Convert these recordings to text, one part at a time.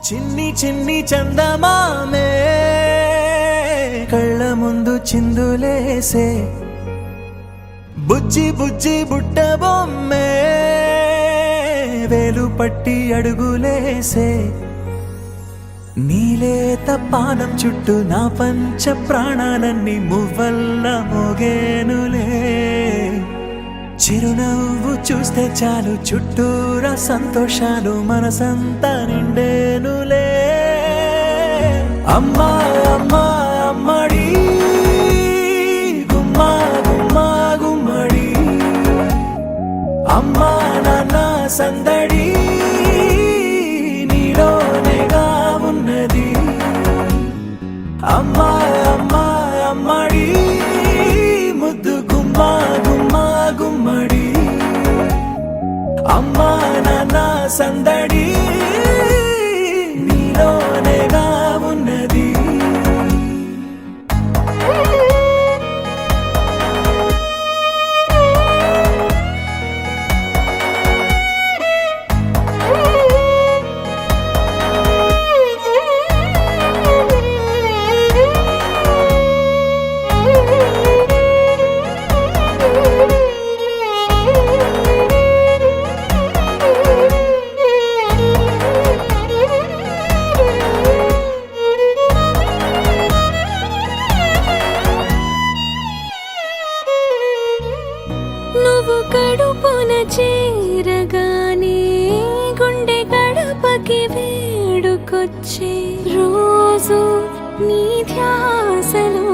చిన్ని చిన్ని చందమామే కళ్ళ ముందు చిందులేసే బుజ్జి బుజ్జి బుట్ట బొమ్మే వేలు పట్టి అడుగులేసే నీలేత పానం చుట్టూ నా పంచ ప్రాణాలన్నీ మువ్వల్ల మోగేనులే చిరునవ్వు చూస్తే చాలు చుట్టూరా సంతోషాలు మనసంతా నిండేనులే అమ్మా అమ్మా అమ్మడి గుమ్మా గుమ్మా గుమ్మడి అమ్మా నాన్న సందడి నీలోనేగా ఉన్నది అమ్మా అమ్మా అమ్మడి ముద్దు గుమ్మా గుమ్మా గుమ్మడి అమ్మా నాన్న సందడి నీలోనేగా ఉన్నది నువ్వు కడుపున చేరగానే గుండె గడపకి వేడుకొచ్చే రోజు నీ ధ్యాసలో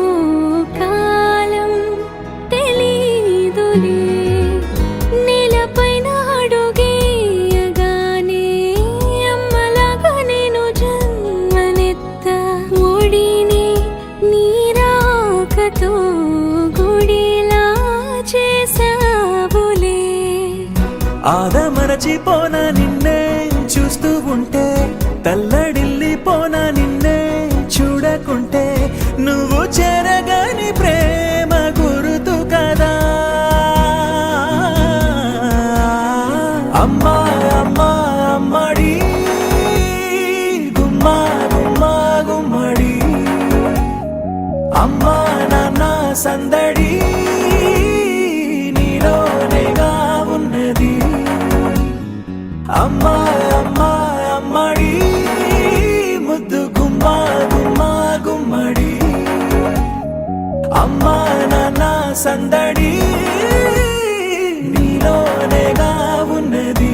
కాలం తెలీదులే నేలపైన అడుగేయగానే అమ్మలాగా నేను జన్మనెత్త ఒడిని నీ రాకతో గుడిలా చేసావులే ఆదమరచిపోన నిన్నే చూస్తూ ఉంటే తల్లడిల్లిపోన నిన్నే చూడకుంటే నువ్వు చెరగని ప్రేమ గురుతు కదా అమ్మా అమ్మా అమ్మడి గుమ్మా గుమ్మా గుమ్మడి అమ్మా నాన్న సందడి నీలోనేగా ఉన్నది అమ్మా అమ్మా అమ్మడి ముద్దు గుమ్మా గుమ్మా గుమ్మడి అమ్మా నాన్న సందడి నీలోనేగా ఉన్నది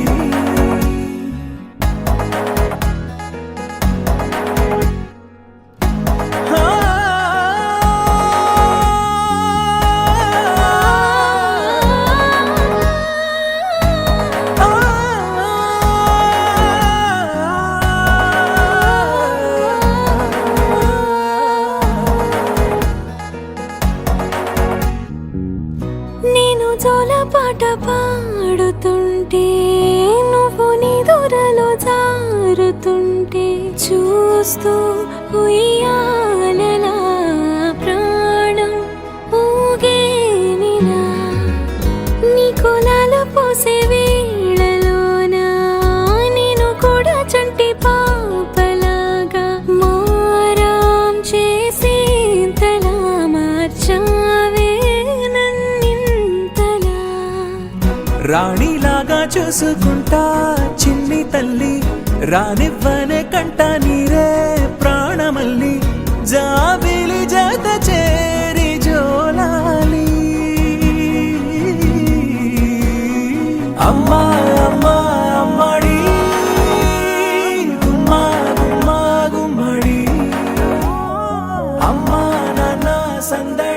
నేను జోలపాట పాడుతుంటే నువ్వు నిదురలో జారుతుంటే చూస్తూ ఉయ్యాలలా ప్రాణం ఊగేనిలా నీ కులాల పోసే వేళలోన నేను కూడా చంటి పాపలాగా మారాం చేసేంతలా మార్చావే రాణిలాగా చూసుకుంటా చిన్ని తల్లి రానివ్వనే కంట నీరే ప్రాణమల్లి జాబిలి జత చేరి జోలాలి అమ్మా అమ్మా అమ్మడి గుమ్మా గుమ్మా గుమ్మడి అమ్మా నాన్న సందడి